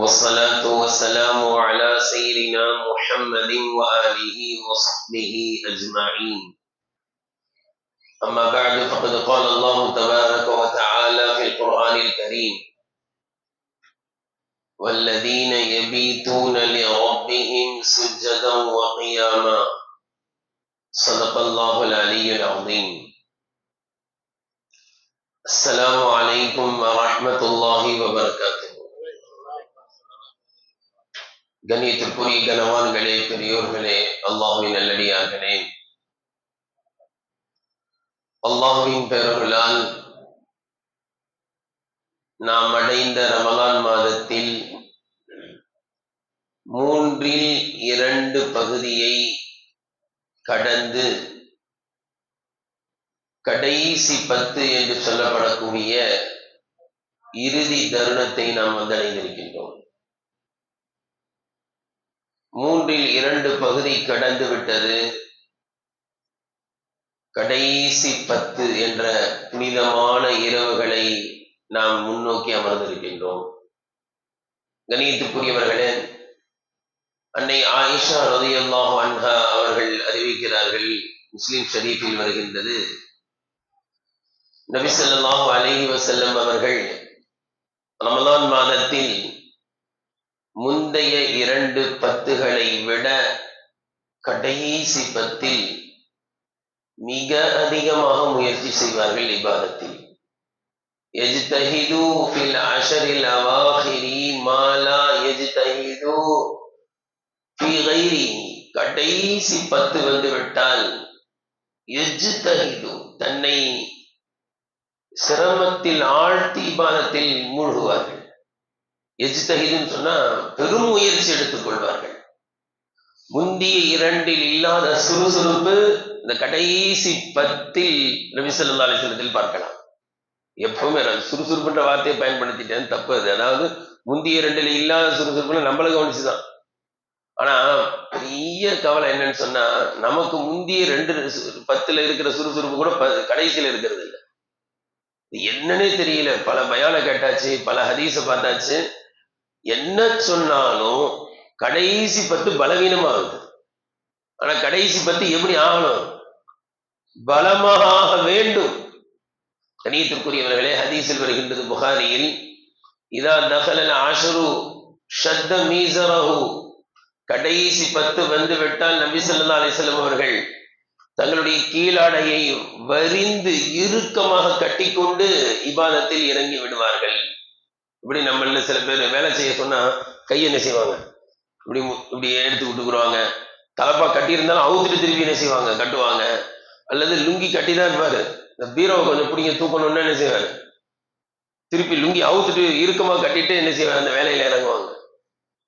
والصلاة والسلام على سيدنا محمد وآله وصحبه أجمعين. أما بعد، فقد قال الله تبارك وتعالى في القرآن الكريم: والذين يبيتون لربهم سجدا وقياما. صدق الله العلي العظيم. السلام عليكم ورحمة الله وبركاته. கண்ணியத்திற்குரிய கனவான்களே, பெரியோர்களே, அல்லாஹ்வின் நல்லடியார்களே, அல்லாஹ்வின் பேரருளால் நாம் அடைந்த ரமலான் மாதத்தில் 2/3 பகுதியை கடந்து கடைசி 10 என்று சொல்லப்படக்கூடிய இறுதி தருணத்தை நாம் வந்தடைந்திருக்கின்றோம். 2/3 பகுதி கடந்து விட்டது. கடைசி 10 என்ற புனிதமான இரவுகளை நாம் முன்னோக்கி அமர்ந்திருக்கின்றோம். கண்ணியத்துக்குரியவர்களே, அன்னை ஆயிஷா ரலியல்லாஹு அன்ஹா அவர்கள் அறிவிக்கிறார்கள், முஸ்லிம் ஷரீஃபில் வருகின்றது, நபி ஸல்லல்லாஹு அலைஹி வஸல்லம் அவர்கள் ரமலான் மாதத்தில் முந்தைய 2 பத்துகளை விட கடைசி 10 மிக அதிகமாக முயற்சி செய்வார்கள் இபாதத்தில். யஜ்தஹிது ஃபில் அஷரில் அவாஹிரி மா லா யஜ்தஹிது ஃபீ கைரிஹி. கடைசி 10 வந்துவிட்டால் யஜ்தஹிது, தன்னை சிரமத்தில் ஆழ்த்தி இபாதத்தில் மூழ்குவார்கள். எஜ்தஹிதுன்னு சொன்னா பெரும் முயற்சி எடுத்துக் கொள்வார்கள். முந்திய 2 இல்லாத சுறுசுறுப்பு இந்த கடைசி 10 நபி ஸல்லல்லாஹு அலைஹி வஸல்லம் பார்க்கலாம். எப்பவுமே சுறுசுறுப்புன்ற வார்த்தையை பயன்படுத்திட்டேன், தப்பு அது. அதாவது முந்திய 2 இல்லாத சுறுசுறுப்புன்னு நம்மள கவனிச்சுதான். ஆனா பெரிய கவலை என்னன்னு சொன்னா, நமக்கு முந்திய 2 இருக்கிற சுறுசுறுப்பு கூட கடைசியில இருக்கிறது இல்லை. என்னன்னே தெரியல. பல பயான கேட்டாச்சு, பல ஹதீஸ பார்த்தாச்சு, என்ன சொன்னாலும் கடைசி 10 பலவீனமாகுது. ஆனா கடைசி 10 எப்படி ஆகணும்? பலமாக ஆக வேண்டும். கண்ணியத்திற்குரியவர்களே, ஹதீஸில் வருகின்றது, புகாரியில், இதா தகலல் அஷ்ரு ஷத்த மீஸரஹு, கடைசி 10 வந்து விட்டால் நபி ஸல்லல்லாஹு அலைஹி வஸல்லம் அவர்கள் தங்களுடைய கீழாடையை வரிந்து இறுக்கமாக கட்டிக்கொண்டு இபாதத்தில் இறங்கி விடுவார்கள். இப்படி நம்மள சில பேர் வேலை செய்ய சொன்னா கையை என்ன செய்வாங்க, இப்படி எடுத்து விட்டுக்குருவாங்க. தலப்பா கட்டி இருந்தாலும் அவுத்துட்டு திருப்பி என்ன செய்வாங்க, கட்டுவாங்க. அல்லது லுங்கி கட்டி தான் இருப்பாரு, இந்த பீரோவை கொஞ்சம் பிடிங்க தூக்கணும்னு என்ன செய்வாரு, திருப்பி லுங்கி அவுத்துட்டு இறுக்கமா கட்டிட்டு என்ன செய்வாங்க, அந்த வேலையில இறங்குவாங்க.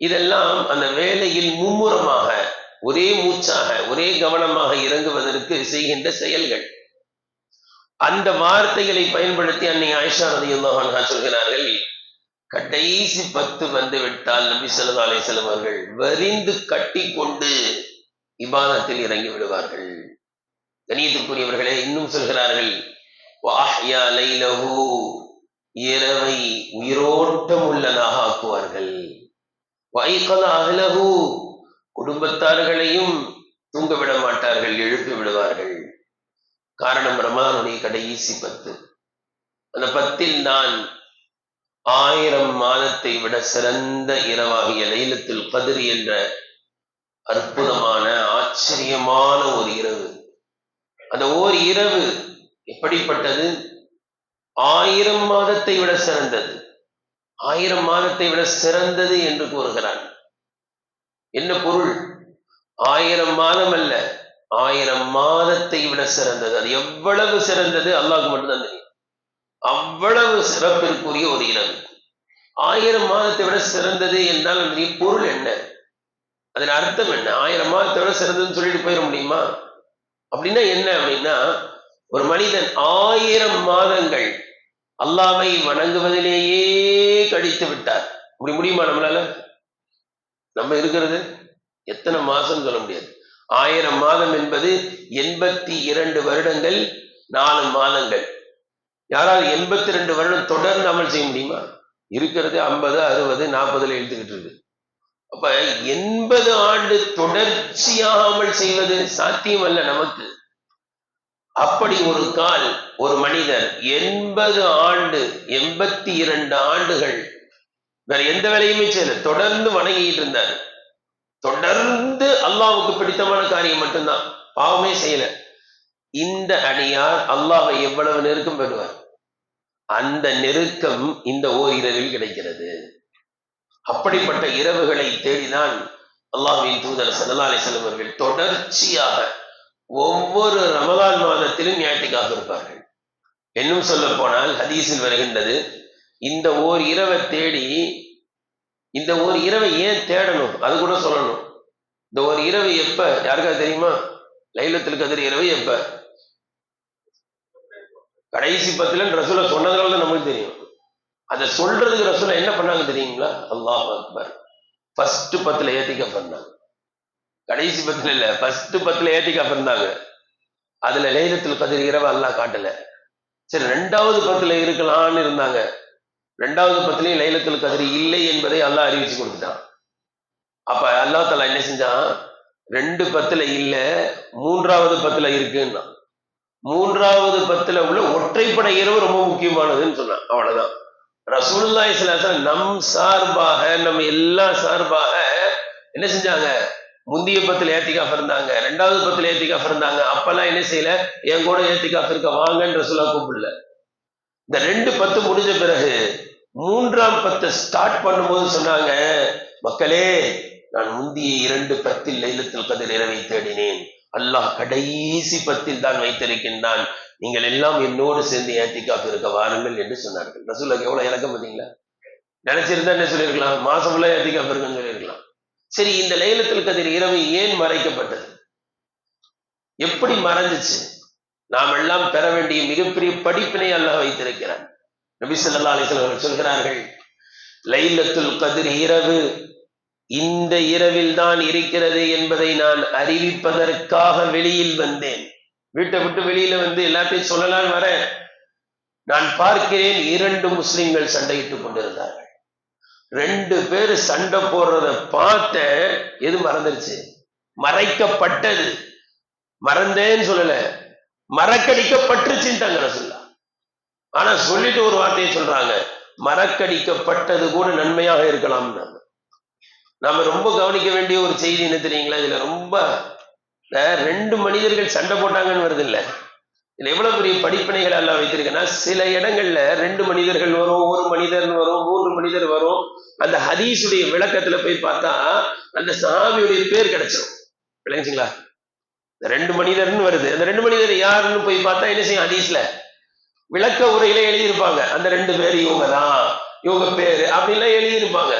இதெல்லாம் அந்த வேலையில் மும்முரமாக, ஒரே மூச்சாக, ஒரே கவனமாக இறங்குவதற்கு செய்கின்ற செயல்கள். அந்த வார்த்தைகளை பயன்படுத்தி அன்னை ஆயிஷா ரலியல்லாஹு அன்ஹா சொல்கிறார்கள், கடைசி 10 வந்து விட்டால் நபி ஸல்லல்லாஹு அலைஹி வஸல்லம் அவர்கள் வரிந்து கட்டி கொண்டு இபாதத்தில் இறங்கி விடுவார்கள். கண்ணியத்திற்குரியவர்களே, இன்னும் சொல்கிறார்கள், வஅஹ்யா லைலஹு, இரவை உயிரோட்டம் உள்ளதாக ஆக்குவார்கள். வஐகத அஹ்லஹு, குடும்பத்தார்களையும் தூங்க விட மாட்டார்கள், எழுப்பி விடுவார்கள். காரணம், ரமலானுடைய கடைசி 10. அந்த 10 தான் 1000 மாதத்தை விட சிறந்த இரவாகிய லைலத்துல் கத்ர் என்ற அற்புதமான ஆச்சரியமான ஒரு இரவு. அந்த ஓர் இரவு எப்படிப்பட்டது? 1000 மாதத்தை விட சிறந்தது. 1000 மாதத்தை விட சிறந்தது என்று கூறுகிறான். என்ன பொருள்? 1000 மாதம் அல்ல, 1000 மாதத்தை விட சிறந்தது. அது எவ்வளவு சிறந்தது அல்லாஹ்வுக்கு மட்டும்தான் தெரியும். அவ்வளவு சிறப்பிற்குரிய ஒரு இரவு. 1000 மாதத்தை விட சிறந்தது என்றால் அதனுடைய பொருள் என்ன? அதன் அர்த்தம் என்ன? 1000 மாதத்தை விட சிறந்ததுன்னு சொல்லிட்டு போயிட முடியுமா? அப்படின்னா என்ன அப்படின்னா, ஒரு மனிதன் 1000 மாதங்கள் அல்லாஹ்வை வணங்குவதிலேயே கழித்து விட்டார். அப்படி முடியுமா நம்மளால? நம்ம இருக்கிறது எத்தனை மாசம் சொல்ல முடியாது. 1000 மாதம் என்பது 82 வருடங்கள் 4 மாதங்கள். யாராவது 82 வருடம் தொடர்ந்து அமல் செய்ய முடியுமா? இருக்கிறது 50, 60, 40 இழுத்துக்கிட்டு இருக்கு. அப்ப 80 ஆண்டு தொடர்ச்சியாக அமல் செய்வது சாத்தியம் அல்ல நமக்கு. அப்படி ஒரு கால் ஒரு மனிதர் 80 ஆண்டு 82 ஆண்டுகள் வேற எந்த வேலையுமே செய்யல, தொடர்ந்து வணங்கிட்டு இருந்தார். தொடர்ந்து அல்லாஹ்வுக்கு பிடித்தமான காரியம் மட்டும்தான், பாவமே செய்யல. இந்த அடியார் அல்லாஹ்வை எவ்வளவு நெருக்கம் பெறுவார்? அந்த நெருக்கம் இந்த ஓரிரவில் கிடைக்கிறது. அப்படிப்பட்ட இரவுகளை தேடிதான் அல்லாஹ்வின் தூதர் ஸல்லல்லாஹு அலைஹி வஸல்லம் அவர்கள் தொடர்ச்சியாக ஒவ்வொரு ரமலான் மாதத்திலும் இஅ்திகாஃப் இருப்பார்கள். இன்னும் சொல்ல போனால் ஹதீஸில் வருகின்றது, இந்த ஓர் இரவை தேடி, இந்த ஒரு இரவை ஏன் தேடணும் அது கூட சொல்லணும். இந்த ஒரு இரவு எப்ப யாருக்காவது தெரியுமா? லைலத்துல் கத்ர் இரவு எப்ப? கடைசி 10 ரசூலை சொன்னதுனால தான் நமக்கு தெரியும். அதை சொல்றதுக்கு ரசூலை என்ன பண்ணாங்க தெரியுங்களா? அல்லாஹ் அக்பர். ஃபர்ஸ்ட் 10 இஅ்திகாஃப் பண்ணாங்க. கடைசி 10 இல்ல, ஃபர்ஸ்ட் 10 இஅ்திகாஃப் இருந்தாங்க. அதுல லைலத்துல் கத்ர் இரவு அல்லாஹ் காட்டல. சரி, 2வது 10 இருக்கலாம்னு இருந்தாங்க. 2வது 10 லைலத்துல் கத்ர் இல்லை என்பதை அல்லாஹ் அறிவிச்சு கொடுத்துட்டான். அப்ப அல்லாஹ் தஆலா என்ன செஞ்சான்? 2 10 இல்ல, 3வது 10 இருக்குன்னா. 3வது 10 உள்ள ஒற்றைப்படை இரவு ரொம்ப முக்கியமானதுன்னு சொன்னான். அவ்வளவுதான். ரசூலுல்லாஹி ஸல்லல்லாஹு அலைஹி வஸல்லம் நம் சார்பாக, நம்ம எல்லா சார்பாக என்ன செஞ்சாங்க? முந்திய 10 இஅ்திகாஃப் இருந்தாங்க, 2வது 10 இஅ்திகாஃப் இருந்தாங்க. அப்பெல்லாம் என்ன செய்யல? என் கூட இஅ்திகாஃப் இருக்க வாங்கன்னு ரசூலா கூப்பிடல. இந்த 2 10 முடிஞ்ச பிறகு 3ஆம் 10 ஸ்டார்ட் பண்ணும்போது சொன்னாங்க, மக்களே, நான் முந்திய 2 10 லைலத்துல் கத்ர் இரவை தேடினேன், அல்லாஹ் கடைசி 10 தான் வைத்திருக்கின்றான், நீங்கள் எல்லாம் என்னோடு சேர்ந்து இஅ்திகாஃப் இருக்க வாருங்கள் என்று சொன்னார்கள். ரசூலுல்லாஹ் எவ்வளவு இறக்கம் பார்த்தீங்களா? நினைச்சிருந்தா என்ன சொல்லியிருக்கலாம்? மாசம் ஃபுல்லா இஅ்திகாஃப் இருக்குன்னு சொல்லியிருக்கலாம். சரி, இந்த லைலத்துல் கத்ர் இரவு ஏன் மறைக்கப்பட்டது? எப்படி மறைஞ்சிச்சு? நாம் எல்லாம் பெற வேண்டிய மிகப்பெரிய படிப்பினை அல்லாஹ் வைத்திருக்கிறார். நபி ஸல்லல்லாஹு அலைஹி வஸல்லம் சொல்கிறார்கள், லைலத்துல் கத்ர் இரவு இந்த இரவில் தான் இருக்கிறது என்பதை நான் அறிவிப்பதற்காக வெளியில் வந்தேன். வீட்டை விட்டு வெளியில வந்து எல்லாத்தையும் சொல்லலான்னு வரேன். நான் பார்க்கிறேன் 2 முஸ்லிம்கள் சண்டையிட்டுக் கொண்டிருந்தார்கள். 2 பேர் சண்டை போடுறத பார்த்த, எது மறந்துருச்சு? மறைக்கப்பட்டது. மறந்தேன்னு சொல்லல, மறக்கடிக்கப்பட்டுச்சுட்டாங்க ரசூலுல்லாஹ். ஆனா சொல்லிட்டு ஒரு வார்த்தையை சொல்றாங்க, மறக்கடிக்கப்பட்டது கூட நன்மையாக இருக்கலாம். நாம ரொம்ப கவனிக்க வேண்டிய ஒரு செய்தி என்ன தெரியுங்களா? இதுல ரொம்ப 2 மனிதர்கள் சண்டை போட்டாங்கன்னு வருது இல்ல, இதுல எவ்வளவு பெரிய படிப்பினைகள் எல்லாம் வைத்திருக்கேன்னா, சில இடங்கள்ல 2 மனிதர்கள் வரும், 1 மனிதர் வரும், 3 மனிதர் வரும். அந்த ஹதீஸுடைய விளக்கத்துல போய் பார்த்தா அந்த சஹாபியுடைய பேர் கிடைச்சிடும். விளங்குச்சுங்களா? 2 மனிதர்னு வருது, அந்த 2 மனிதர் யாருன்னு போய் பார்த்தா என்ன செய்யும்? ஹதீஸ்ல விளக்க உரையில எழுதியிருப்பாங்க, அந்த 2 பேர் இவங்க தான், இவங்க பேரு அப்படின்லாம் எழுதியிருப்பாங்க.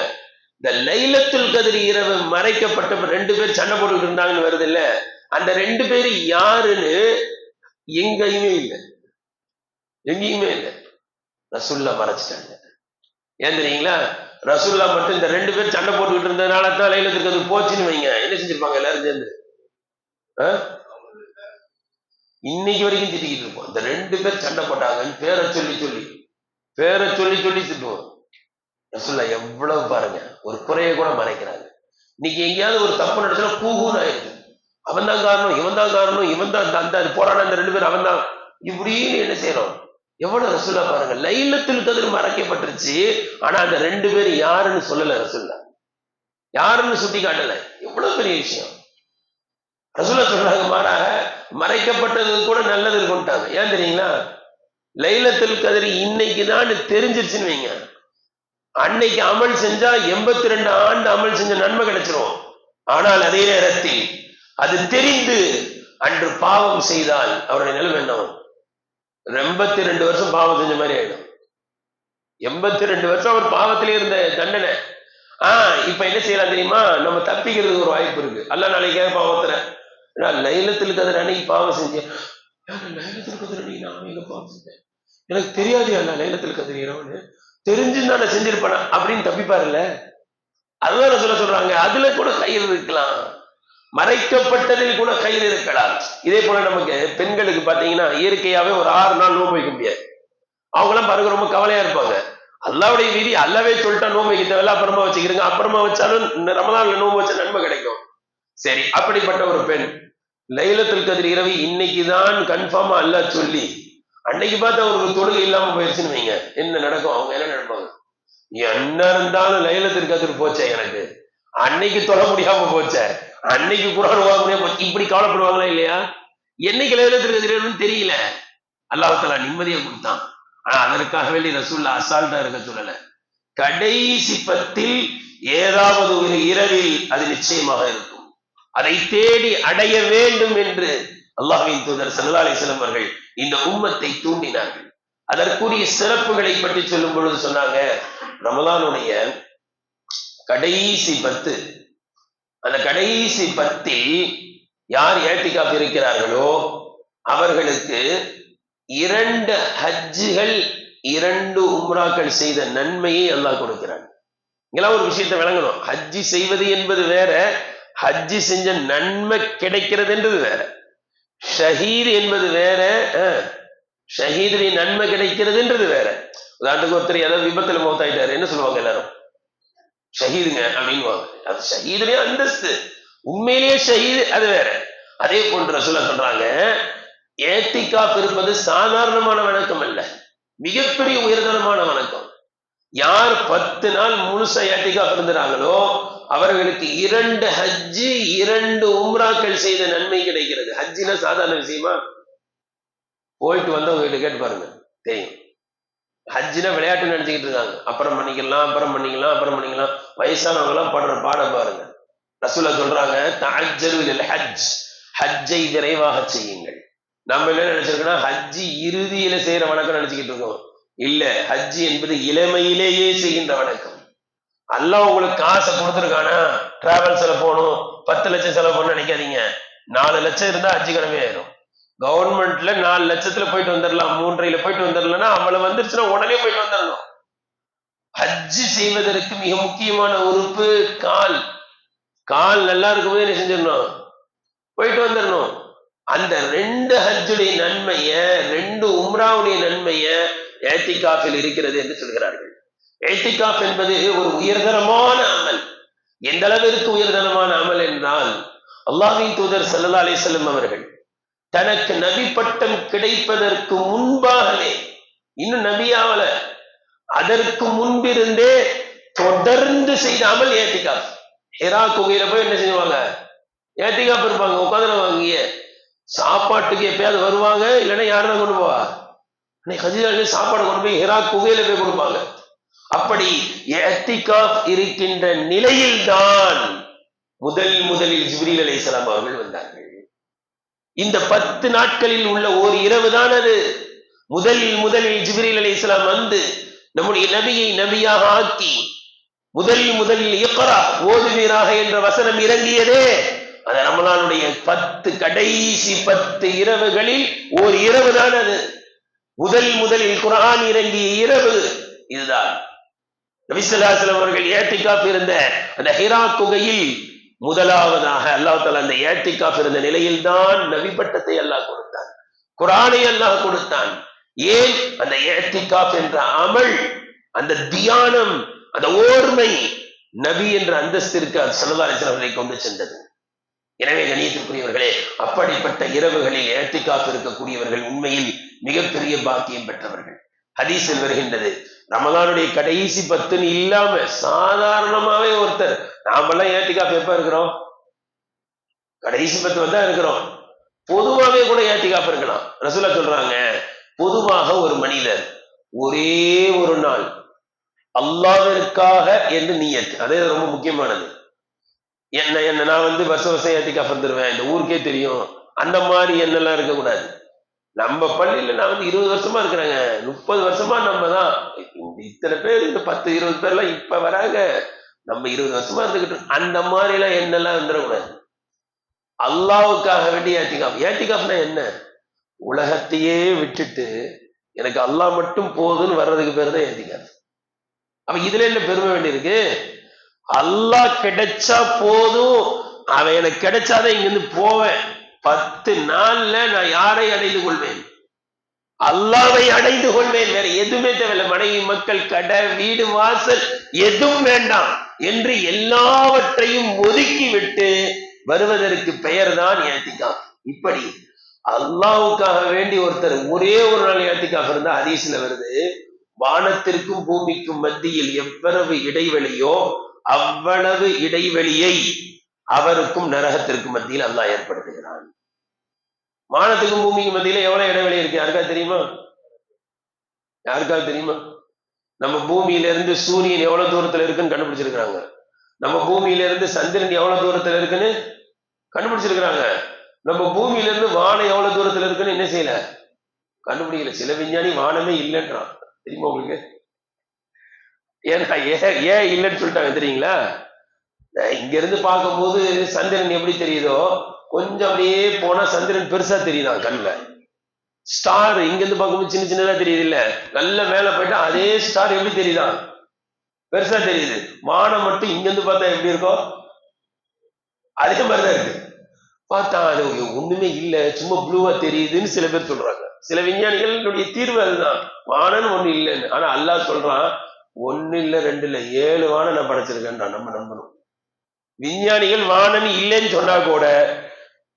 இந்த லைலத்துல் கத்ர் இரவு மறைக்கப்பட்ட 2 பேர் சண்டை போட்டுக்கிட்டு இருந்தாங்கன்னு வருது இல்ல, அந்த 2 பேர் யாருன்னு எங்கேயுமே இல்லை, எங்கேயுமே இல்லை. ரசூலுல்லாஹ் மறைச்சிட்டாங்க. ஏன் தெரியுங்களா? ரசூலுல்லாஹ் மட்டும் இந்த 2 பேர் சண்டை போட்டுக்கிட்டு இருந்ததுனால தான் லைலத்துல் கத்ர் போச்சுன்னு வைங்க, என்ன செஞ்சிருப்பாங்க எல்லாரும் சேர்ந்து? இன்னைக்கு வரைக்கும் திட்டிக்கிட்டு இருப்போம். இந்த 2 பேர் சண்டை போட்டாங்கன்னு பேரை சொல்லி திட்டுவோம். ரசூலுல்லாஹ் எவ்வளவு பாருங்க, ஒரு குறையை கூட மறைக்கிறாங்க. இன்னைக்கு எங்கேயாவது ஒரு தப்பு நடந்துச்சுன்னா கூகுன்னு ஆயிடுது. அவன் தான் காரணம், இவன் தான் காரணம், இவன் தான் அந்த போராட, அந்த 2 பேர் அவன் தான், இப்படின்னு என்ன செய்யறோம்? எவ்வளவு ரசூலுல்லாஹ் பாருங்க, லைலத்துல் கத்ர் மறைக்கப்பட்டுருச்சு, ஆனா அந்த 2 பேர் யாருன்னு சொல்லல ரசூலுல்லாஹ், யாருன்னு சுட்டி காட்டல. எவ்வளவு பெரிய விஷயம். ரசூலுல்லாஹ் சொல்றாங்க, மாறாக மறைக்கப்பட்டது கூட நல்லது இருக்கும்ட்டாங்க. ஏன் தெரியுங்களா? லைலத்துல் கத்ர் இன்னைக்கு தான் தெரிஞ்சிருச்சுன்னு வைங்க, அன்னைக்கு அமல் செஞ்சா 82 ஆண்டு அமல் செஞ்ச நன்மை கிடைச்சிரும். ஆனால் அதே நேரத்தில் அது தெரிந்து அன்று பாவம் செய்தால் அவருடைய நிலைமை என்ன? 82 வருஷம் பாவம் செஞ்ச மாதிரி ஆயிடும். 82 வருஷம் அவர் பாவத்திலே இருந்த தண்டனை. இப்ப என்ன செய்யலாம் தெரியுமா? நம்ம தப்பிக்கிறதுக்கு ஒரு வாய்ப்பு இருக்கு. அல்லாஹ் நாளைக்கு பாவத்துல லைலத்துல் கத்ர் அன்னைக்கு பாவம் செஞ்சேன், லைலத்துல் கத்ர் அன்னைக்கு நான் எங்க பாவம் செஞ்சேன், எனக்கு தெரியாது அல்ல லைலத்துல் கத்ர் இரவுன்னு, தெரிஞ்சுதான் நான் செஞ்சிருப்பேனா அப்படின்னு தப்பிப்பாருல்ல. அதுதான் சொல்றாங்க, அதுல கூட கயிறு இருக்கலாம், மறைக்கப்பட்டதில் கூட கயிறு இருக்கலாம். இதே போல நமக்கு பெண்களுக்கு பாத்தீங்கன்னா இயற்கையாவே ஒரு 6 நாள் நோன்பு வைக்க முடியாது. அவங்களாம் பாருங்க ரொம்ப கவலையா இருப்பாங்க. அல்லாவுடைய விதி அல்லவே சொல்லிட்டா நோன்பு வைக்க தேவையில்ல, அப்புறமா வச்சுக்கிறீங்க. அப்புறமா வச்சாலும் ரமலான்ல நோன்பு வச்ச நன்மை கிடைக்கும். சரி, அப்படிப்பட்ட ஒரு பெண் லைலத்துல் கத்ர் இரவு இன்னைக்குதான் கன்ஃபார்மா அல்லாஹ் சொல்லி அன்னைக்கு பார்த்தா ஒரு தொழுகை இல்லாம போயிருச்சுன்னு வைங்க, என்ன நடக்கும்? அவங்க என்ன நினைப்பாங்க? என்ன இருந்தாலும் லைலத்துல் கத்ர் போச்சே, எனக்கு அன்னைக்கு தொழ முடியாம போச்ச, அன்னைக்கு குர்ஆன் ஓத முடியாம போச்சு, இப்படி கவலைப்படுவாங்களா இல்லையா? என்னைக்கு லைலத்துல் கத்ர் தெரியல, அல்லாஹ் தஆலா நிம்மதியை கொடுத்தான். ஆனா அதற்காக வேண்டி ரசூலுல்லாஹ் அசால்ட்டா இருக்க சொல்லல. கடைசி 10 ஏதாவது ஒரு இரவில் அது நிச்சயமாக இருக்கும். அதை தேடி அடைய வேண்டும் என்று அல்லாஹ்வின் தூதர் ஸல்லல்லாஹு அலைஹி வஸல்லம் அவர்கள் இந்த உம்மத்தை தூண்டினார்கள். அதற்குரிய சிறப்புகளை பற்றி சொல்லும் பொழுது சொன்னாங்க, ரமலானுடைய கடைசி 10, அந்த கடைசி 10 யார் ஏத்திகாஃப் இருக்கிறார்களோ அவர்களுக்கு 2 ஹஜ்ஜுகள் 2 உம்ராக்கள் செய்த நன்மையை அல்லாஹ் கொடுக்கிறான். இங்கெல்லாம் ஒரு விஷயத்தை விளங்கணும். ஹஜ்ஜி செய்வது என்பது வேற, ஹஜ்ஜி செஞ்ச நன்மை கிடைக்கிறது என்றது வேற. ஷஹீத் என்பது வேற, ஷஹீதுடைய நன்மை கிடைக்கிறது என்றது வேற. உதாரணத்துக்கு ஒருத்தர் ஏதாவது விபத்துல மௌத்தாயிட்டாரு, என்ன சொல்லுவாங்க எல்லாரும்? ஷஹீதுங்க அப்படின்வாங்க. அது ஷஹீதுடைய அந்தஸ்து, உண்மையிலேயே ஷஹீது அது வேற. அதே போன்ற சொல்றாங்க, ஏத்திகாஃப் இருப்பது சாதாரணமான வணக்கம் அல்ல, மிகப்பெரிய உயர்தரமான வணக்கம். யார் 10 நாள் முழுசா ஏத்திகாஃப் இருந்தாங்களோ அவர்களுக்கு 2 ஹஜ்ஜு 2 உம்ராக்கள் செய்த நன்மை கிடைக்கிறது. ஹஜ்ஜினா சாதாரண விஷயமா? போயிட்டு வந்தவங்க கிட்ட கேட்டு பாருங்க, தெரியும். ஹஜ்ஜினா விளையாட்டு நினைச்சுக்கிட்டு இருக்காங்க, அப்புறம் பண்ணிக்கலாம் அப்புறம் பண்ணிக்கலாம் அப்புறம் பண்ணிக்கலாம். வயசானவங்க எல்லாம் படுற பாட பாருங்க. ரசூலுல்லாஹ் சொல்றாங்க, தஅஜ்ஜலு லில் ஹஜ், ஹஜ்ஜை விரைவாக செய்யுங்கள். நம்ம என்ன நினைச்சிருக்கோம்னா ஹஜ்ஜி இறுதியில செய்யற வணக்கம் நினைச்சுக்கிட்டு இருக்கோம். இல்ல, ஹஜ்ஜி என்பது இளமையிலேயே செய்கின்ற வணக்கம். அல்லாஹ் உங்களுக்கு காசை கொடுத்துருக்கானா, டிராவல்ஸ்ல போகணும் 10 லட்சம் செலவு பண்ண நினைக்காதீங்க. 4 லட்சம் இருந்தா ஹஜ்ஜி கடமை ஆயிரும். கவர்மெண்ட்ல 4 லட்சத்துல போயிட்டு வந்துடலாம், 3.5ல போயிட்டு வந்துடலன்னா அவ்வளவு வந்துருச்சுன்னா உடனே போயிட்டு வந்துடணும். ஹஜ்ஜி செய்வதற்கு மிக முக்கியமான உறுப்பு கால். கால் நல்லா இருக்கும்போது என்ன செஞ்சிடணும்? போயிட்டு வந்துடணும். அந்த 2 ஹஜ்ஜுடைய நன்மைய 2 உம்ராவுடைய நன்மைய ஏத்திகாஃபில் இருக்கிறது என்று சொல்கிறார்கள். ஏத்திகாஃப் என்பது ஒரு உயர்தரமான அமல். எந்த அளவிற்கு உயர்தரமான அமல் என்றால், அல்லாஹ்வின் தூதர் ஸல்லல்லாஹு அலைஹி வஸல்லம் அவர்கள் தனக்கு நபி பட்டம் கிடைப்பதற்கு முன்பாகவே, இன்னும் நபியாவல, அதற்கு முன்பிருந்தே தொடர்ந்து செய்த அமல் ஏத்திகாஃப். ஹிரா குகையில போய் என்ன செய்வாங்க? ஏத்திகாஃப் இருப்பாங்க, உட்காந்துருவாங்க. சாப்பாட்டுக்கு எப்பயாவது வருவாங்க, இல்லைன்னா யாரும் கொண்டு போவா? சாப்பாடு கொண்டு போய் ஹிரா குகையில போய் கொடுப்பாங்க. அப்படி இஅ்திகாஃப் இருக்கின்ற நிலையில் தான் முதலில் ஜிப்ரீல் அலைஹிஸ்ஸலாம் அவர்கள் வந்தார்கள். இந்த 10 நாட்களில் உள்ள ஒரு இரவு தான் அது. முதலில் ஜிப்ரீல் அலைஹிஸ்ஸலாம் வந்து நம்முடைய நபியை நபியாக ஆக்கி முதலில் இக்ரா ஓதுவீராக என்ற வசனம் இறங்கியதே அது ரமலானுடைய 10 கடைசி 10 இரவுகளில் ஒரு இரவு தான் அது. முதலில் குர்ஆன் இறங்கிய இரவு இதுதான். நபி ஸல்லல்லாஹு அலைஹி வஸல்லம் அவர்கள் ஏத்திகாஃப் இருந்த அந்த ஹிரா குகையில் முதலாவதாக அல்லாஹ் தஆலா அந்த ஏத்திகாஃப் இருந்த நிலையில் தான் நபி பட்டத்தை அல்லாஹ் கொடுத்தான், குர்ஆனை அல்லாஹ் கொடுத்தான். ஏன்? அந்த ஏத்திகாஃப் என்ற அமல், அந்த தியானம், அந்த ஓர்மை நபி என்ற அந்தஸ்திற்கு ஸல்லல்லாஹு அலைஹி வஸல்லம் அவர்களை கொண்டு சென்றது. எனவே கண்ணியத்திற்குரியவர்களே, அப்படிப்பட்ட இரவுகளில் ஏத்திகாஃப் இருக்கக்கூடியவர்கள் உண்மையில் மிகப்பெரிய பாக்கியம் பெற்றவர்கள். ஹதீஸில் வருகின்றது, ரமலானுடைய கடைசி 10 இல்லாம சாதாரணமாவே ஒருத்தர், நாமெல்லாம் ஏத்திகாஃப் எப்ப இருக்கிறோம்? கடைசி 10 தான் இருக்கிறோம். பொதுவாகவே கூட ஏத்திகாஃப் இருக்கலாம். ரசூலுல்லாஹ் சொல்றாங்க, பொதுவாக ஒரு மனிதர் ஒரே ஒரு நாள் அல்லாஹ்விற்காக என்று நியத், அதே ரொம்ப முக்கியமானது. என்ன நான் வருஷம் ஏத்திகாஃப் வந்துருவேன், இந்த ஊருக்கே தெரியும், அந்த மாதிரி எண்ணெல்லாம் இருக்கக்கூடாது. நம்ம பள்ளியில நான் 20 வருஷமா இருக்கிறேங்க, 30 வருஷமா நம்ம தான் இத்தனை பேர், இந்த 10-20 பேர்லாம் இப்ப வராங்க, நம்ம 20 வருஷமா இருந்துகிட்டு, அந்த மாதிரி எல்லாம் எண்ணெல்லாம் வந்துடக்கூடாது. அல்லாஹ்வுக்காக வேண்டி ஏத்திகாஃப்னா என்ன? உலகத்தையே விட்டுட்டு எனக்கு அல்லாஹ் மட்டும் போதுன்னு வர்றதுக்கு பேர் தான் ஏத்திகாஃப். அப்ப இதுல என்ன பெருமை வேண்டியிருக்கு? அல்லாஹ் கிடைச்சா போதும், அவன் எனக்கு கிடைச்சாதான் இங்கிருந்து போவேன். 10 நாள்ல நான் யாரை அடைந்து கொள்வேன்? அல்லாவை அடைந்து கொள்வேன், வேற எதுவுமே தேவையில்லை, மனைவி மக்கள் கடை வீடு வாசல் எதுவும் வேண்டாம் என்று எல்லாவற்றையும் ஒதுக்கி விட்டு வருவதற்கு பெயர் தான் ஏத்திகாஃப். இப்படி அல்லாவுக்காக வேண்டி ஒருத்தர் ஒரே ஒரு நாள் ஏத்திகாஃப் இருந்தா ஹதீஸ்ல வருது, வானத்திற்கும் பூமிக்கும் மத்தியில் எவ்வளவு இடைவெளியோ அவ்வளவு இடைவெளியை அவருக்கும் நரகத்திற்கும் மத்தியில் அல்லாஹ் ஏற்படுத்துகிறான். வானத்துக்கும் பூமிக்கும் மத்தியில எவ்வளவு இடைவெளி இருக்கு யாருக்காவது தெரியுமா? யாருக்காவது தெரியுமா? நம்ம பூமியில இருந்து சூரியன் எவ்வளவு தூரத்துல இருக்குன்னு கண்டுபிடிச்சிருக்கிறாங்க. நம்ம பூமியில இருந்து சந்திரன் எவ்வளவு தூரத்துல இருக்குன்னு கண்டுபிடிச்சிருக்கிறாங்க. நம்ம பூமியில இருந்து வானம் எவ்வளவு தூரத்துல இருக்குன்னு என்ன செய்யல, கண்டுபிடிக்கல. சில விஞ்ஞானி வானமே இல்லைன்றான், தெரியுமா உங்களுக்கு? ஏன்னா ஏன் இல்லைன்னு சொல்லிட்டாங்க தெரியுங்களா? இங்க இருந்து பார்க்கும் போது சந்திரன் எப்படி தெரியுதோ கொஞ்சம் அப்படியே போனா சந்திரன் பெருசா தெரியுதான் கண்ணுல. ஸ்டார் இங்க இருந்து பார்க்கும்போது சின்ன சின்னதா தெரியுது இல்ல, நல்ல மேல போயிட்டா அதே ஸ்டார் எப்படி தெரியுதான், பெருசா தெரியுது. வானம் மட்டும் இங்க இருந்து பார்த்தா எப்படி இருக்கும், அதே மாதிரிதான் இருக்கு. பார்த்தா அது ஒண்ணுமே இல்ல, சும்மா ப்ளூவா தெரியுதுன்னு சில பேர் சொல்றாங்க. சில விஞ்ஞானிகளுடைய தீர்வு அதுதான், வானம் ஒண்ணு இல்லைன்னு. ஆனா அல்லாஹ் சொல்றான், ஒண்ணு இல்ல ரெண்டு இல்ல 7 வானம் நான் படைச்சிருக்கேன்றான். நம்ம நம்பணும். விஞ்ஞானிகள் வானம் இல்லைன்னு சொன்னா கூட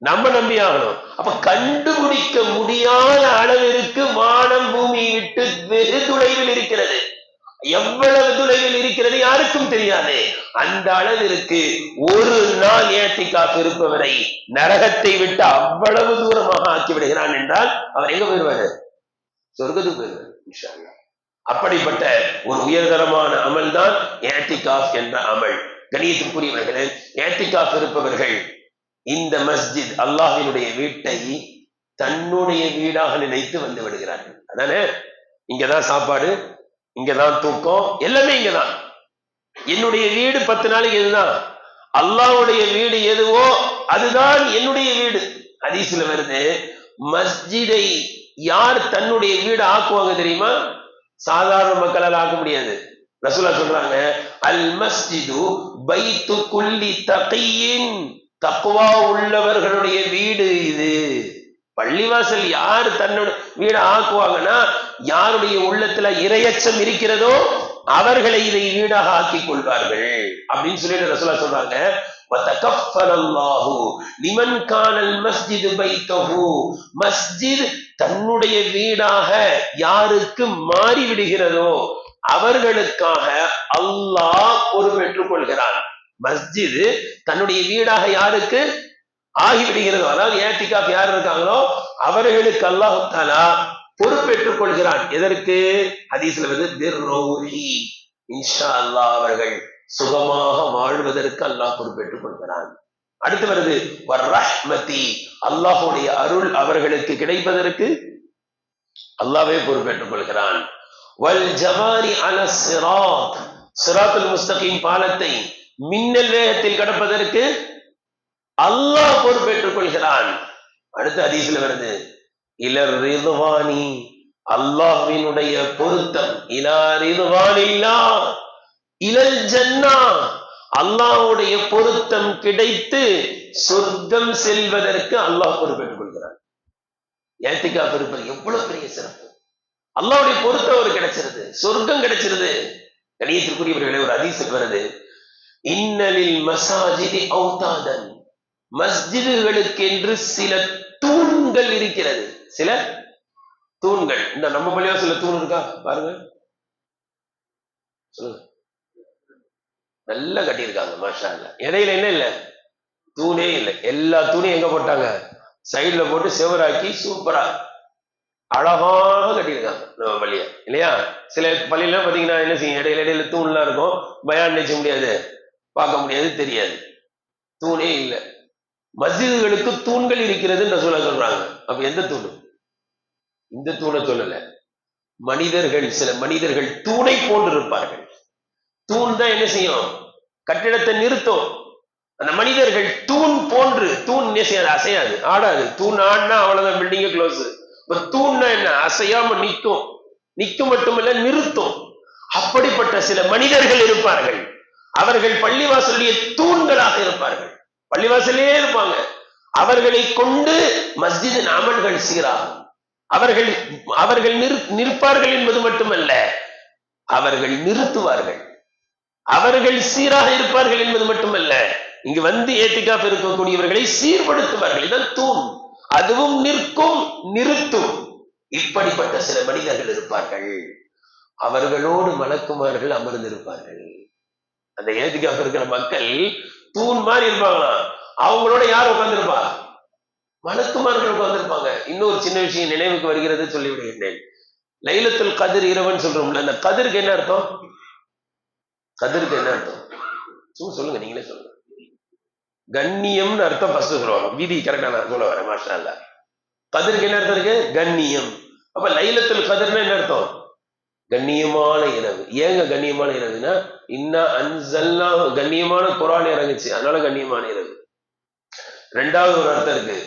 நம்ம நம்பி ஆகணும். அப்ப கண்டுபிடிக்க முடியாத அளவிற்கு வானம் பூமியை விட்டு வெகு தொலைவில் இருக்கிறது. எவ்வளவு தொலைவில் இருக்கிறது யாருக்கும் தெரியாது. அந்த அளவிற்கு ஒரு நாள் ஏத்திகாஃப் இருப்பவரை நரகத்தை விட்டு அவ்வளவு தூரமாக ஆக்கி விடுகிறான் என்றால் அவர் எங்க போயிருவாரு? சொர்க்கத்துக்கு போயிருவாரு இன்ஷா அல்லாஹ். அப்படிப்பட்ட ஒரு உயர்தரமான அமல் தான் ஏத்திகாஃப் என்ற அமல். கணியத்துக்குரியவர்களே, ஏத்திகாஃப் இருப்பவர்கள் இந்த மஸ்ஜித் அல்லாஹ்வினுடைய வீட்டை தன்னுடைய வீடாக நினைத்து வந்து விடுகிறார்கள். அதானே, இங்கதான் சாப்பாடு, இங்கதான் தூக்கம், எல்லாமே இங்கதான். என்னுடைய வீடு 10 நாளைக்கு இதுதான். அல்லாஹ்வுடைய வீடு எதுவோ அதுதான் என்னுடைய வீடு. ஹதீஸ்ல வருது, மஸ்ஜிதை யார் தன்னுடைய வீடு ஆக்குவாங்க தெரியுமா? சாதாரண மக்களால் ஆக்க முடியாது. ரசூலுல்லாஹ் சொல்றாங்க, அல் மஸ்ஜிது பைத்து குல்லி தகியின், தக்வா உள்ளவர்களுடைய வீடு இது. பள்ளிவாசல் யார் தன்னோட வீடு ஆக்குவாங்கன்னா, யாருடைய உள்ளத்துல இறையச்சம் இருக்கிறதோ அவர்களை இதை வீடாக ஆக்கிக் கொள்வார்கள் அப்படின்னு சொல்லிட்டு ரசூலுல்லாஹ் சொல்றாங்க. லிமன் கானல் மஸ்ஜிது பைத்தஹு, மஸ்ஜித் தன்னுடைய வீடாக யாருக்கு மாறி விடுகிறதோ அவர்களுக்காக அல்லாஹ் பொறுப்பேற்றுக் கொள்கிறான். மஸ்ஜித் தன்னுடைய வீடாக யாருக்கு ஆகிவிடுகிறதோ, அதாவது ஏத்திகாஃப் யார் இருக்காங்களோ அவர்களுக்கு அல்லாஹ் தஆலா பொறுப்பேற்றுக் கொள்கிறான். எதற்கு? ஹதீஸ்ல வந்து பிர்ரூஹி, இன்ஷா அல்லாஹ் அவர்கள் சுகமாக வாழ்வதற்கு அல்லாஹ் பொறுப்பேற்றுக் கொள்கிறான். அடுத்து வருது வர்ரஹ்மதி, அல்லாஹ்வுடைய அருள் அவர்களுக்கு கிடைப்பதற்கு அல்லாஹ்வே பொறுப்பேற்றுக் கொள்கிறான். வல் ஜவாரி அலா ஸிராத், ஸிராத்துல் முஸ்தகீம் பாலத்தை மின்னல் வேகத்தில் கடப்பதற்கு அல்லாஹ் பொறுப்பேற்றுக் கொள்கிறான். அடுத்த ஹதீஸ்ல வருது இலர் ரிதுவானி, அல்லாஹ்வினுடைய பொருத்தம், இலா ரிதுவானில்லாஹ் இலல் ஜன்னா, அல்லாஹ்வுடைய பொருத்தம் கிடைத்து சொர்க்கம் செல்வதற்கு அல்லாஹ் பொறுப்பேற்றுக் கொள்கிறான். ஏத்திகாஃப் இருப்பது எவ்வளவு பெரிய சிறப்பு! அல்லாஹ்வுடைய பொருத்தம் அவர் கிடைச்சிருது, சொர்க்கம் கிடைச்சிருது. கணியத்திற்குரியவர்களே, ஒரு ஹதீஸுக்கு வருது, இன்னலில் மசாஜிதி ஔதாதன், மஸ்ஜிதுகளுக்கு என்று சில தூண்கள் இருக்கிறது. சில தூண்கள். இந்த நம்ம பள்ளியா சில தூண் இருக்கா பாருங்க, சொல்லுங்க. நல்லா கட்டியிருக்காங்க மாஷா அல்லாஹ். இடையில என்ன இல்ல, தூணே இல்லை. எல்லா தூணையும் எங்க போட்டாங்க? சைடுல போட்டு செவராக்கி சூப்பரா அழகாக கட்டியிருக்காங்க நம்ம பள்ளிய, இல்லையா? சில பள்ளியில பாத்தீங்கன்னா என்ன செய்யும், இடையில இடையில தூண்லாம் இருக்கும், பயான் நினைச்ச முடியாது, பார்க்க முடியாது, தெரியாது, தூணே இல்லை. மஸ்ஜிதுகளுக்கு தூண்கள் இருக்கிறது ரசூலுல்லாஹ் சொல்றாங்க. அப்ப எந்த தூண்? இந்த தூணை சொல்லல. மனிதர்கள், சில மனிதர்கள் தூணை போன்று இருப்பார்கள். தூண் தான் என்ன செய்யும்? கட்டிடத்தை நிறுத்தும். அந்த மனிதர்கள் தூண் போன்று, தூண் என்ன செய்யாது? அசையாது, ஆடாது. தூண் ஆடினா அவ்வளவுதான், பில்டிங்கே க்ளோஸ். தூண்னா என்ன? அசையாம நிற்கும். நிற்கும் மட்டுமல்ல, நிறுத்தும். அப்படிப்பட்ட சில மனிதர்கள் இருப்பார்கள். அவர்கள் பள்ளிவாசலுடைய தூண்களாக இருப்பார்கள், பள்ளிவாசலே இருப்பாங்க. அவர்களை கொண்டு மஸ்ஜிதின் அமல்கள் சீராகும். அவர்கள் அவர்கள் நிற்பார்கள் என்பது மட்டுமல்ல, அவர்கள் நிறுத்துவார்கள். அவர்கள் சீராக இருப்பார்கள் என்பது மட்டுமல்ல, இங்கு வந்து ஏத்திக்காப் இருக்கக்கூடியவர்களை சீர்படுத்துவார்கள். இதான் தூண். அதுவும் நிற்கும், நிறுத்தும். இப்படிப்பட்ட சில மனிதர்கள் இருப்பார்கள். அவர்களோடு மலக்குமார்கள் அமர்ந்திருப்பார்கள். அந்த ஏத்திக்காப் இருக்கிற மக்கள் தூண் மாதிரி இருப்பாங்களாம். அவங்களோட யார் உட்கார்ந்திருப்பா? மலக்குமார்கள் உட்கார்ந்திருப்பாங்க. இன்னொரு சின்ன விஷயம் நினைவுக்கு வருகிறது, சொல்லிவிடுகின்றேன். லைலத்துல் கதிர் இரவன் சொல்றோம்ல, அந்த கதிருக்கு என்ன அர்த்தம்? கதிருக்கு என்ன அர்த்தம்? சும்மா சொல்லுங்க, நீங்களே சொல்லுங்க. கண்ணியம்னு அர்த்தம் ஃபர்ஸ்ட் சொல்லுவாங்க. விதி கரெக்டா நான் சொல்ல வரேன். மாஷா அல்லாஹ். கதிருக்கு என்ன அர்த்தம் இருக்கு? கண்ணியம். அப்ப லைலத்துல் கதிர்னா என்ன அர்த்தம்? கண்ணியமான இரவு. ஏங்க கண்ணியமான இரவுனா, இன்னா அன்சல்னா, கண்ணியமான குர்ஆன் இறங்குச்சு, அதனால கண்ணியமான இரவு. ரெண்டாவது ஒரு அர்த்தம் இருக்கு,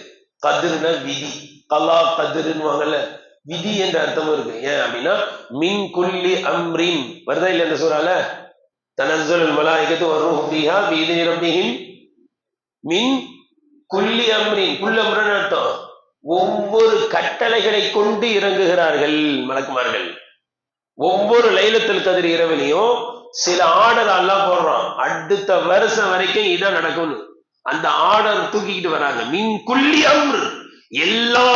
கதிர்னா விதி. கலா கதிர்னுவாங்கல்ல, விதி என்ற அர்த்தமும் இருக்கு. ஏன் அப்படின்னா, மின் குல்லி அம்ரின் வருதா இல்ல இந்த சூறால? தனஸ்ஸலுல் மலாயிகத்து வர்ரூஹு ஃபீஹா பிஇذن ரப்பிஹிம் மின் குல்லி அம்ரின். குல் அம்ரன் அர்த்தம் ஒவ்வொரு கட்டளைகளை கொண்டு இறங்குகிறார்கள் மலக்குமார்கள். ஒவ்வொரு லைலத்துல் கதிர் இரவிலையும் சில ஆர்டர் அல்லாஹ் போடுறான். அடுத்த வருஷம் வரைக்கும் இதான் நடக்கும்னு அந்த ஆர்டர் தூக்கிக்கிட்டு வராங்க. மின் குல்லி அம்ர், எல்லா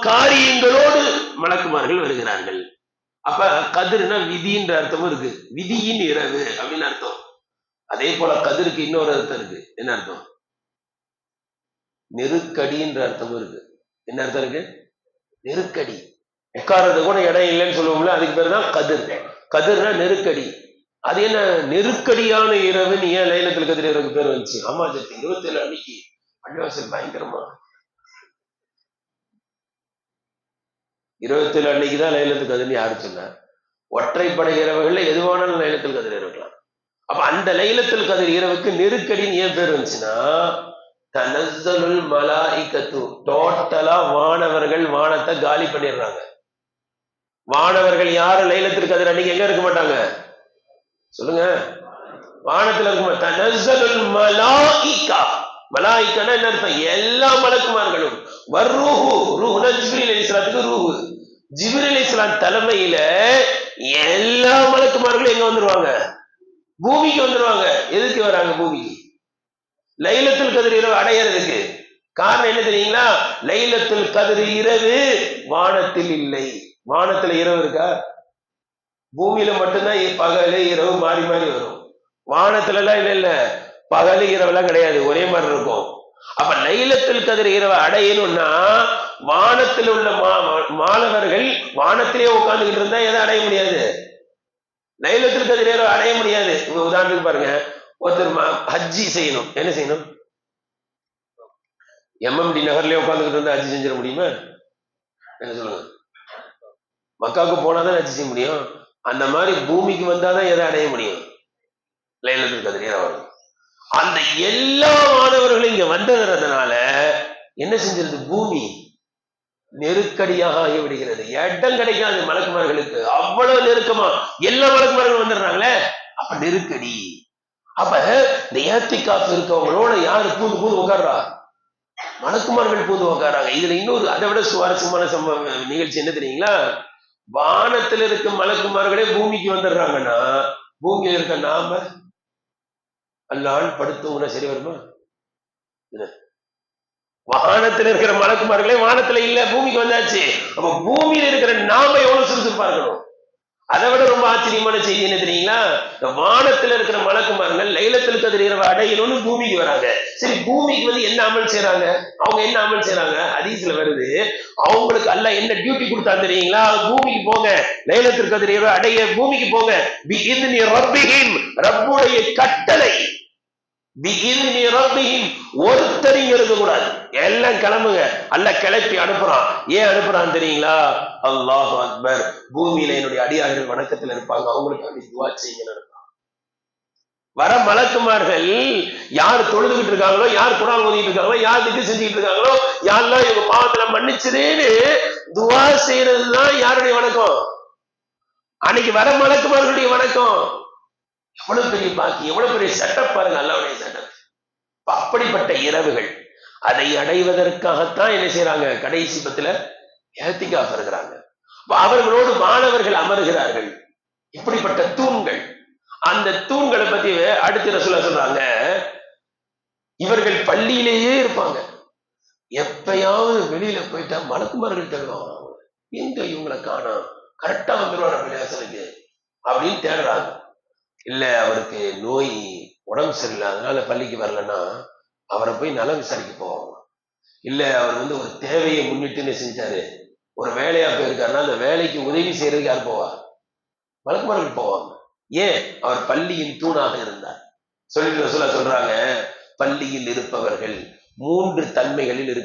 காரியங்களோடு மலக்குமார்கள் வருகிறார்கள். அப்ப கதிர்னா விதின்ற அர்த்தமும் இருக்கு. விதியின் இரவு அப்படின்னு அர்த்தம். அதே போல கதிருக்கு இன்னொரு அர்த்தம் இருக்கு. என்ன அர்த்தம்? நெருக்கடின்ற அர்த்தமும் இருக்கு. என்ன அர்த்தம் இருக்கு? நெருக்கடி. உட்கார்றது கூட இடம் இல்லைன்னு சொல்லுவோம்ல, அதுக்கு பேர் தான் கதிர். கதிர்னா நெருக்கடி. அது என்ன நெருக்கடியான இரவுன்னு ஏன் லைலத்துல் கதிர் இரவுக்கு பேர் வந்துச்சு? ஆமா, 27 அன்னைக்கு பள்ளிவாசல் பயங்கரமா 27 அன்னைக்கு தான் லைலத்துல் கதிர்னு யாரு சொன்னா? ஒற்றைப்படை இரவுகள்ல எதுவானாலும் லைலத்துல் கதிர் இருக்கலாம். அப்ப அந்த லைலத்துல் கதிர் இரவுக்கு நெருக்கடின்னு ஏன் பேர் வந்துச்சுன்னா, தனஸ்ஸலுல் மலாயிகத்து, டோட்டலா வானவர்கள் வானத்தை காலி பண்ணிடுறாங்க. வானவர்கள் யாரும் லைலத்துல் கதிர் அன்னைக்கு எங்க இருக்க மாட்டாங்க? சொல்லுங்க, வானத்துல இருக்க. தனஸ்ஸலுல் மலாயிகா, மலாயிகானா என்ன அர்த்தம்? எல்லா மலக்குமார்களும். வர்ரூஹு, ரூஹுனா ஜிப்ரீல் அலைஹிஸ்ஸலாத்துக்கு ரூஹு. ஜிப்ரீல் அலைஹிஸ்ஸலாம் தலைமையில எல்லா மலக்குமார்களும் எங்க வந்துருவாங்க? பூமிக்கு வந்துருவாங்க. எதுக்கு வராங்க பூமிக்கு? லைலத்துல் கதிர் இரவு அடையிறதுக்கு. காரணம் என்ன தெரியுங்களா? லைலத்துல் கதிர் இரவு வானத்தில் இல்லை. வானத்துல இரவு இருக்கா? பூமியில மட்டும்தான் பகல் இரவு மாறி மாறி வரும். வானத்துல எல்லாம் இல்ல, பகல் இரவெல்லாம் கிடையாது, ஒரே மாதிரி இருக்கும். அப்ப லைலத்துல் கதிர் இரவு அடையணும்னா வானத்தில் உள்ள மாணவர்கள் வானத்திலே உட்கார்ந்துகிட்டு இருந்தா எதை அடைய முடியாது? லைலத்துல் கதிர் இரவு அடைய முடியாது. உதாரணத்துக்கு பாருங்க, ஒருத்தர் ஹஜ்ஜி செய்யணும். என்ன செய்யணும்? எம்எம்டி நகர்லயே உட்கார்ந்துகிட்டு இருந்தா ஹஜ்ஜி செஞ்சிட முடியுமா? என்ன சொல்லுங்க? மக்காவுக்கு போனாதான் ஹஜ்ஜி செய்ய முடியும். அந்த மாதிரி பூமிக்கு வந்தாதான் எதை அடைய முடியும்? லைலத்துல் கதிர் இரவு. அந்த எல்லா மாணவர்களும் இங்க வந்ததுனால என்ன செஞ்சிருது? பூமி நெருக்கடியாக ஆகிவிடுகிறது. இடம் கிடைக்காது மலக்குமார்களுக்கு. அவ்வளவு நெருக்கமா எல்லா மலக்குமார்களும் வந்துடுறாங்களே, அப்ப நெருக்கடி. அப்ப இந்த ஏத்திகாஃப் இருக்கவங்களோட யாரு பூந்து உட்கார்றா? மலக்குமார்கள் பூந்து உட்கார்றாங்க. இதுல இன்னொரு அதை விட சுவாரஸ்யமான நிகழ்ச்சி என்ன தெரியுங்களா? வானத்தில் இருக்கும் மலக்குமார்களே பூமிக்கு வந்துடுறாங்கன்னா பூமியில இருக்க நாம அல்லாஹ் படுத்துவன சரி வருமா? வானத்தில் இருக்கிற மலக்குமார்களே வானத்துல இல்ல, பூமிக்கு வந்தாச்சு. அப்ப பூமியில இருக்கிற நாம எவ்வளவு சுறுசுறுப்பா இருக்கணும்? அதை விட ரொம்ப ஆச்சரியமான செய்தி என்ன தெரியுங்களா? வானத்துல இருக்கிற மலக்குமார்கள் லைலத்துல் கதிர் இரவு அடையணும்னு பூமிக்கு வராங்க. சரி, பூமிக்கு வந்து என்ன அமல் செய்யறாங்க? அவங்க என்ன அமல் செய்யறாங்க? ஹதீஸ்ல வருது, அவங்களுக்கு அல்லாஹ் என்ன டியூட்டி கொடுத்தா தெரியுங்களா? பூமிக்கு போங்க, லைலத்துல் கதிர் இரவு அடைய பூமிக்கு போங்க. பிஇذن ரப்பிஹிம், ரப்புடைய கட்டளை. பிஇذن ரப்பிஹிம், ஒருத்தரிங்க இருக்க கூடாது, எல்லாம் கிளம்புங்க. அல்லாஹ் கிளப்பி அனுப்புறான். ஏன் அனுப்புறான் தெரியுங்களா? அல்லாஹு அக்பர், பூமியில என்னுடைய அடியார்கள் வணக்கத்தில் இருப்பாங்க, அவங்களுக்கு துஆ செய்யுங்க. வர மலக்குமார்கள் யார் தொழுதுகிட்டு இருக்காங்களோ, யார் குர்ஆன் ஓதிட்டு இருக்காங்களோ, யார் திக்ர் செஞ்சுட்டு இருக்காங்களோ, யாரெல்லாம் இவங்க பாவத்துல மன்னிச்சிருன்னு துஆ செய்யறதுதான் யாருடைய வணக்கம்? அன்னைக்கு வர மலக்குமார்களுடைய வணக்கம். எவ்வளவு பெரிய பாக்கி, எவ்வளவு பெரிய செட்டப் பாருங்க, அல்லாஹ்வுடைய செட்டப். அப்படிப்பட்ட இரவுகள், அதை அடைவதற்காகத்தான் என்ன செய்யறாங்க? கடைசி பத்துல ஏத்திகாஃப் இருக்கிறாங்க. அவர்களோடு மாணவர்கள் அமருகிறார்கள். இப்படிப்பட்ட தூண்கள். அந்த தூண்களை பத்தி அடுத்த ரசூலுல்லாஹ் சொல்றாங்க, இவர்கள் பள்ளியிலேயே இருப்பாங்க. எப்பயாவது வெளியில போயிட்டா மலக்குமார்கள் தேடுவாங்க, எங்க இவங்களை காணோம், கரெக்டா வந்துருவாங்க பள்ளியாசலுக்கு அப்படின்னு தேடுறாங்க. இல்ல அவருக்கு நோய், உடம்பு சரியில்லை, அதனால பள்ளிக்கு வரலன்னா அவரை போய் நலம் விசாரிக்க போவாங்க. இல்ல அவர் ஒரு தேவையை முன்னிட்டு செஞ்சாரு, ஒரு வேலையா போயிருக்காருன்னா அந்த வேலைக்கு உதவி செய்யறதுக்கு யார் போவா? மலக்குமார்கள் போவாங்க. ஏன்? அவர் பள்ளியின் தூணாக இருந்தார். சொல்லிட்டு ரசூலுல்லாஹ் சொல்றாங்க, பள்ளியில் இருப்பவர்கள் 3 தன்மைகளில் இருக்க